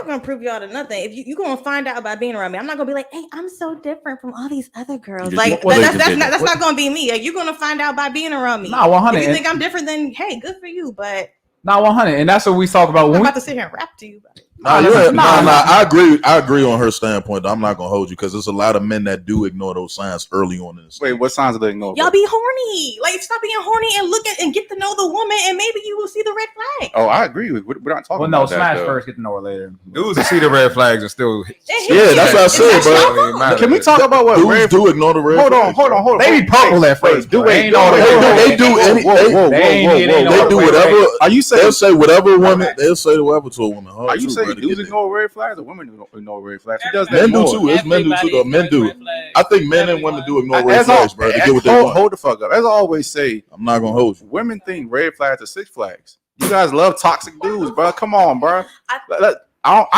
I'm not gonna prove y'all to nothing. If you gonna find out by being around me, I'm not gonna be like, hey, I'm so different from all these other girls. Like that's not gonna be me. Like, you're gonna find out by being around me. Nah, 100. If you think I'm different, then hey, good for you. But nah, 100, and that's what we talk about. I'm about to sit here and rap to you about it. I agree on her standpoint. I'm not gonna hold you because there's a lot of men that do ignore those signs early on in this. Wait, what signs are they ignoring? Y'all be horny. Like, stop being horny and look at and get to know the woman, and maybe you will see the red flag. Oh, I agree with. We're not talking. Well, no, about smash that, first, get to know her later. Dudes will see the red flags and still. Yeah, that's what I said, bro. Can we talk about what dudes do ignore the red flags? Hold on. They be purple at first. They do whatever. Are you saying they'll say whatever woman? They'll say whatever to a woman. Are you saying dudes ignore red flags or women ignore red flags? Who does that? Men do too. It's men do too. Though men do. I think men and women do ignore red flags, bro. To get what they want. Hold the fuck up. As I always say, I'm not gonna hold you. Women think red flags are Six Flags. You guys love toxic dudes, bro. Come on, bro. I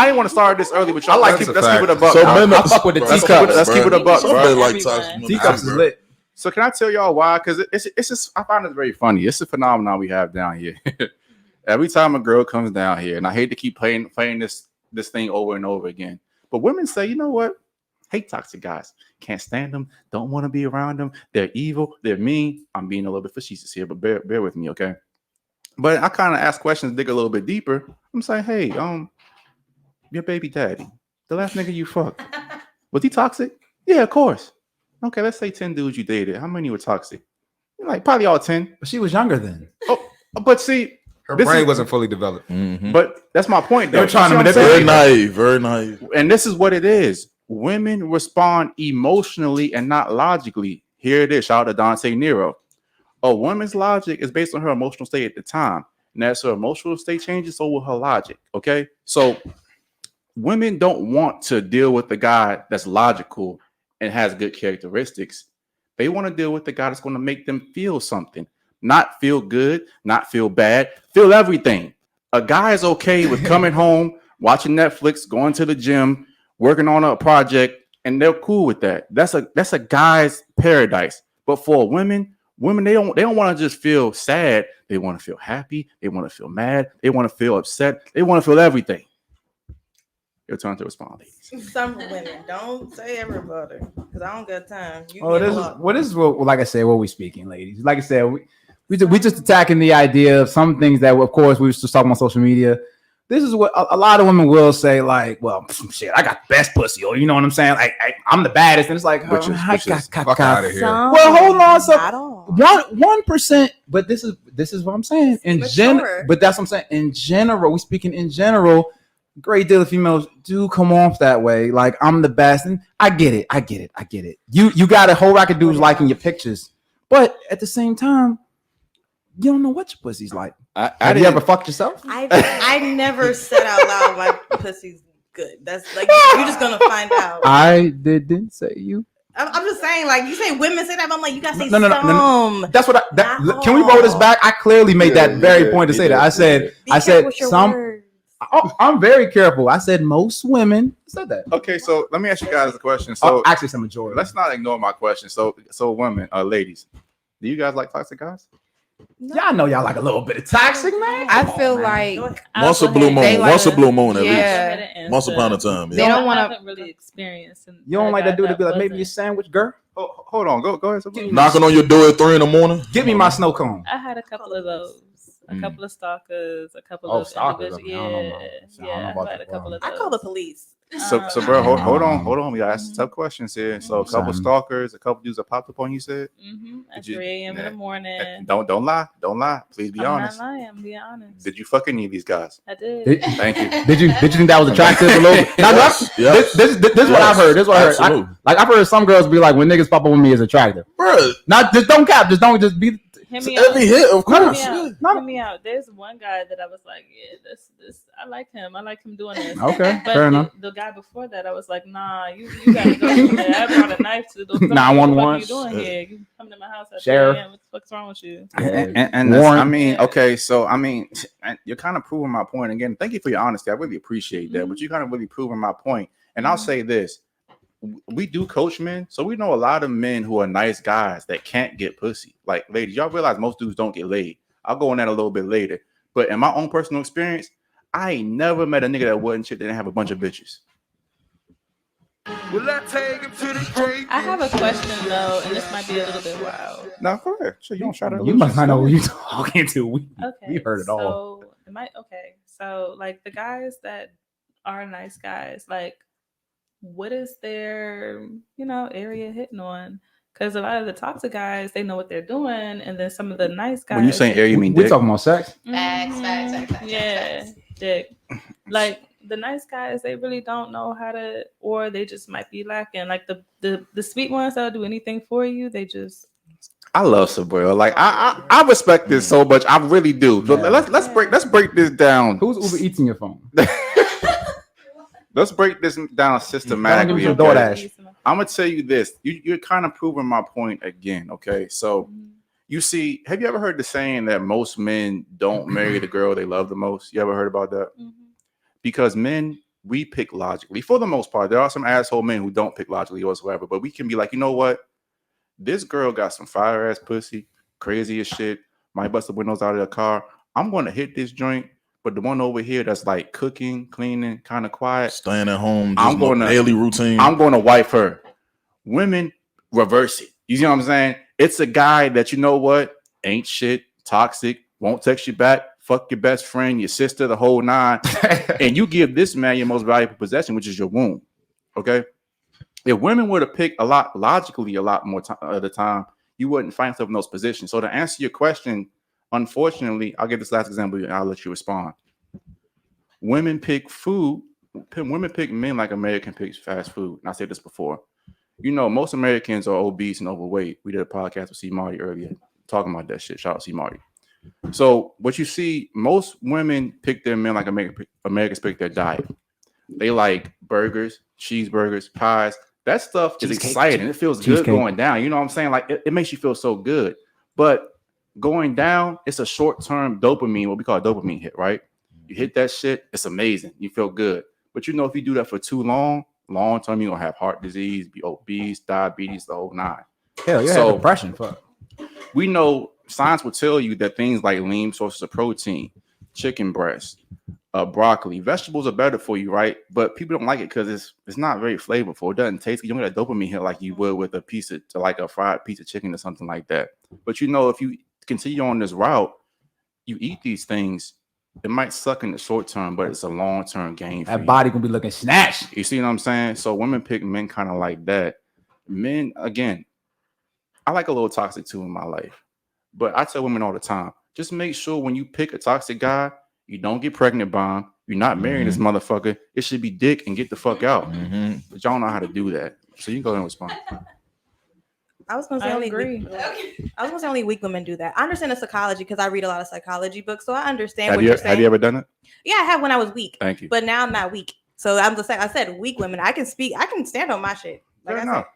didn't want to start this early, but y'all let's keep it a buck. So men, I fuck with the teacups. Let's keep it a buck, bro. Like toxic teacups is lit. So can I tell y'all why? Because it's just I find it very funny. It's a phenomenon we have down here. Every time a girl comes down here, and I hate to keep playing this thing over and over again, but women say, you know what? Hate toxic guys. Can't stand them. Don't want to be around them. They're evil. They're mean. I'm being a little bit facetious here, but bear with me, okay? But I kind of ask questions, dig a little bit deeper. I'm saying, hey, your baby daddy, the last nigga you fucked, was he toxic? Yeah, of course. Okay, let's say 10 dudes you dated. How many were toxic? Like probably all 10. But she was younger then. Oh, but see, her brain wasn't fully developed. Mm-hmm. But that's my point. They're trying to manipulate. Very naive. And this is what it is. Women respond emotionally and not logically. Here it is. Shout out to Dante Nero. A woman's logic is based on her emotional state at the time. And as her emotional state changes, so will her logic. Okay. So women don't want to deal with the guy that's logical and has good characteristics. They want to deal with the guy that's going to make them feel something. Not feel good, not feel bad, feel everything. A guy is okay with coming home, watching Netflix, going to the gym, working on a project, and they're cool with that. That's a guy's paradise. But for women they don't want to just feel sad. They want to feel happy. They want to feel mad. They want to feel upset. They want to feel everything. Your turn to respond, ladies. Some women, don't say everybody, because I don't got time. This is what, like I said, what we speaking, ladies. Like I said, we just attacking the idea of some things that, of course, we was just talking on social media. This is what a lot of women will say, like, well, shit, I got the best pussy, or you know what I'm saying? Like, I'm the baddest, and it's like, fuck out of here. Well, hold on, so 1%, but this is what I'm saying. In general, but that's what I'm saying. In general, we speaking in general. Great deal of females do come off that way, like I'm the best, and I get it. You got a whole rack of dudes liking your pictures, but at the same time, you don't know what your pussy's like. Have you ever fucked yourself? I never said out loud my pussy's good. That's like you're just gonna find out. I didn't say you. I'm just saying, like you say, women say that. But I'm like, you gotta say no. That's what. Can we roll this back? I clearly made that very point to say that. I said some. Words. I'm very careful. I said most women said that. Okay, so let me ask you guys a question. So actually, it's a majority. Let's not ignore my question. So women, ladies, do you guys like toxic guys? No. Y'all know y'all like a little bit of toxic, man. I feel like once a blue moon, once a blue moon at least. Once upon a time. They don't want to really experience. You don't like that dude to be like, maybe a sandwich, girl. Oh, hold on, go ahead. Knocking on your door at 3 a.m. Give me my snow cone. I had a couple of those. A couple of stalkers, a couple of stalkers. individuals. I had a couple of those. I call the police. So bro, hold on. We gotta ask some tough questions here. So a couple stalkers, a couple dudes that popped up on you said? At 3 a.m. in the morning. Don't lie. Please be honest. I'm not lying. I'm being honest. Did you fuck any of these guys? I did. Thank you. Did you think that was attractive a little bit? This is what I've heard. This is what I heard. I've heard some girls be like, when niggas pop up with me, is attractive. Bro, not just don't cap. Just be. Every hit, of course. Hear me out. There's one guy that I was like, yeah, this. I like him. I like him doing this. Okay, but fair enough. The guy before that, I was like, nah, you gotta go from there. I brought a knife to the door. 911. What are you doing here? You come to my house at Sheriff. 3 a.m. What the fuck's wrong with you? And I mean, okay, so I mean, you're kind of proving my point again. Thank you for your honesty. I really appreciate that. But you're kind of really proving my point. And I'll say this. We do coach men, so we know a lot of men who are nice guys that can't get pussy. Like, ladies, y'all realize most dudes don't get laid. I'll go on that a little bit later. But in my own personal experience, I ain't never met a nigga that wasn't shit that didn't have a bunch of bitches. Will I take him to the grave? I have a question though, and this might be a little bit wild. No, go ahead. Sure, you don't shout out. You must not know who you talking to. We heard it all. So like the guys that are nice guys, like what is their area hitting on? Because a lot of the toxic guys, they know what they're doing, and then some of the nice guys. When you saying area, you mean dick? We talking about sex? Facts. Yeah, dick. Like the nice guys, they really don't know how to, or they just might be lacking. Like the sweet ones that'll do anything for you, they just. I love Sabrina. Like I respect this so much. I really do. So let's break this down. Who's Uber Eats in your phone? Let's break this down systematically. DoorDash. I'm gonna tell you this. You're kind of proving my point again. Okay, so you see, have you ever heard the saying that most men don't marry the girl they love the most? You ever heard about that? Mm-hmm. Because men, we pick logically for the most part. There are some asshole men who don't pick logically whatsoever, but we can be like, you know what? This girl got some fire ass pussy, crazy as shit. Might bust the windows out of the car. I'm gonna hit this joint, but the one over here that's like cooking, cleaning, kind of quiet, staying at home, I'm gonna daily routine. I'm gonna wife her. Women reverse it. You see what I'm saying? It's a guy that you know what ain't shit, toxic, won't text you back, fuck your best friend, your sister, the whole nine, and you give this man your most valuable possession, which is your womb. Okay. If women were to pick a lot more of the time, you wouldn't find yourself in those positions. So to answer your question, unfortunately, I'll give this last example and I'll let you respond. Women pick food. Women pick men like American picks fast food. And I said this before. You know, most Americans are obese and overweight. We did a podcast with C. Marty earlier talking about that shit. Shout out C. Marty. So what you see, most women pick their men like Americans pick their diet. They like burgers, cheeseburgers, pies. That stuff is exciting. It feels good going down. You know what I'm saying? Like it makes you feel so good. But going down, it's a short-term dopamine, what we call a dopamine hit, right? You hit that shit, it's amazing. You feel good. But you know, if you do that for too long term, you're gonna have heart disease, be obese, diabetes, the whole nine. Hell, you have depression. Fuck. We know science will tell you that things like lean sources of protein, chicken breast, broccoli, vegetables are better for you, right? But people don't like it because it's not very flavorful. It doesn't taste. You don't get a dopamine hit like you would with a fried piece of chicken or something like that. But you know, if you continue on this route, you eat these things. It might suck in the short term, but it's a long-term gain. That body gonna be looking snatched. You see what I'm saying? So women pick men kind of like that. Men, again, I like a little toxic too in my life. But I tell women all the time, just make sure when you pick a toxic guy, you don't get pregnant by him. You're not marrying this motherfucker. It should be dick and get the fuck out. But y'all don't know how to do that. So you go ahead and respond. I was gonna say only weak women do that. I understand the psychology because I read a lot of psychology books, so I understand what you're saying. Have you ever done it? Yeah, I have when I was weak. Thank you. But now I'm not weak. So I'm just saying, I said weak women. I can stand on my shit. Fair enough.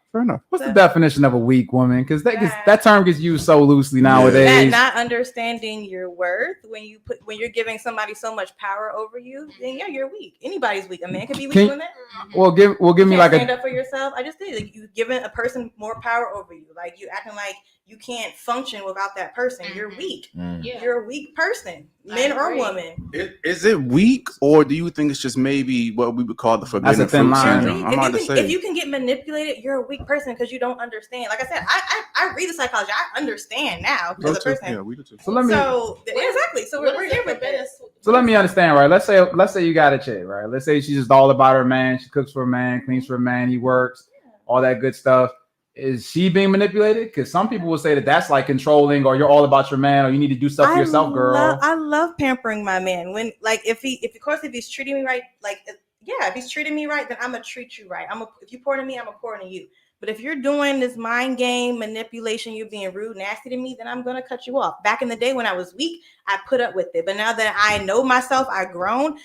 What's the definition of a weak woman? Because that term gets used so loosely nowadays. Not understanding your worth when you're giving somebody so much power over you, then yeah, you're weak. Anybody's weak. A man can be weak doing that. Well, give me like stand up for yourself. I just did. Like, you giving a person more power over you. Like you acting like you can't function without that person. You're weak. Yeah. You're a weak person, men or woman. Is it weak, or do you think it's just maybe what we would call the forbidden fruit syndrome? If you can get manipulated, you're a weak person because you don't understand. Like I said, I read the psychology. I understand now as a person. Yeah, we do too. Exactly. So we're here with this. So let me understand, right? Let's say you got a chick, right? Let's say she's just all about her man. She cooks for a man, cleans for a man, he works, all that good stuff. Is she being manipulated? Because some people will say that that's like controlling, or you're all about your man, or you need to do stuff for yourself, girl. I love pampering my man. When if he's treating me right, if he's treating me right, then I'm gonna treat you right. If you pour into me, I'm gonna pour into you. But if you're doing this mind game manipulation, you're being rude, nasty to me, then I'm gonna cut you off. Back in the day when I was weak, I put up with it. But now that I know myself, I've grown.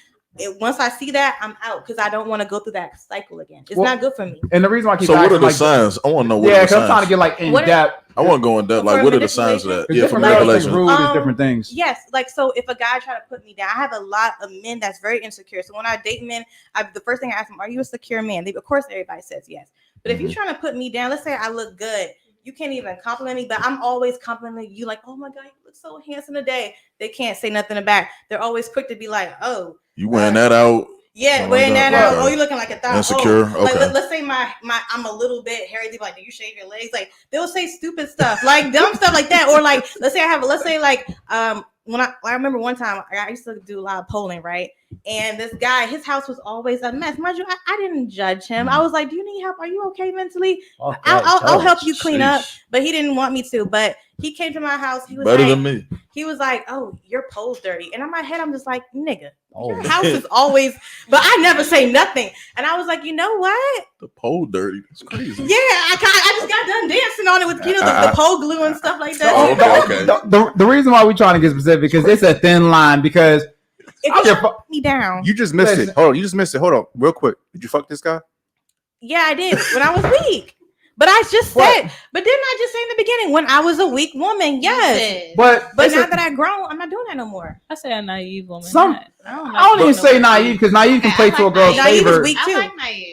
Once I see that, I'm out because I don't want to go through that cycle again. It's not good for me. And the reason why I keep what are the signs? I want to know what because I'm trying to get in depth. I want to go in depth. Like, what are the signs of that? Yeah, for manipulation. Rude is different things. Yes, so if a guy try to put me down, I have a lot of men that's very insecure. So when I date men, the first thing I ask them, "Are you a secure man?" Of course, everybody says yes. But if you're trying to put me down, let's say I look good. You can't even compliment me, but I'm always complimenting you like, "Oh my God, you look so handsome today." They can't say nothing about. They're always quick to be like, "Oh, You wearing that out? Yeah, Oh, wearing that okay. out. Oh, you looking like a thought. Insecure. Oh, like Okay. let's say my I'm a little bit hairy. They be like, do you shave your legs? Like they'll say stupid stuff, like dumb stuff like that. Or like let's say like when I remember one time I used to do a lot of polling, right? And this guy, his house was always a mess. Mind you, I didn't judge him. I was like, do you need help? Are you okay mentally? I'll help you clean up. But he didn't want me to. But he came to my house. He was Better like, than me. he was like, oh, your pole's dirty. And in my head, I'm just like, nigga, your house is always, but I never say nothing. And I was like, you know what? The pole dirty. That's crazy. Yeah, I just got done dancing on it with, you know, the pole glue and stuff like that. Oh, okay. The reason why we're trying to get specific because it's a thin line because If you put me down. You just missed it. Hold on. You just missed it. Hold on. Real quick. Did you fuck this guy? Yeah, I did when I was weak. But I just said, but didn't I just say in the beginning when I was a weak woman? Yes. But now that I've grown, I'm not doing that no more. I say a naive woman. I don't even say naive because naive can play to a girl's Naive is favor. weak I too. like naive.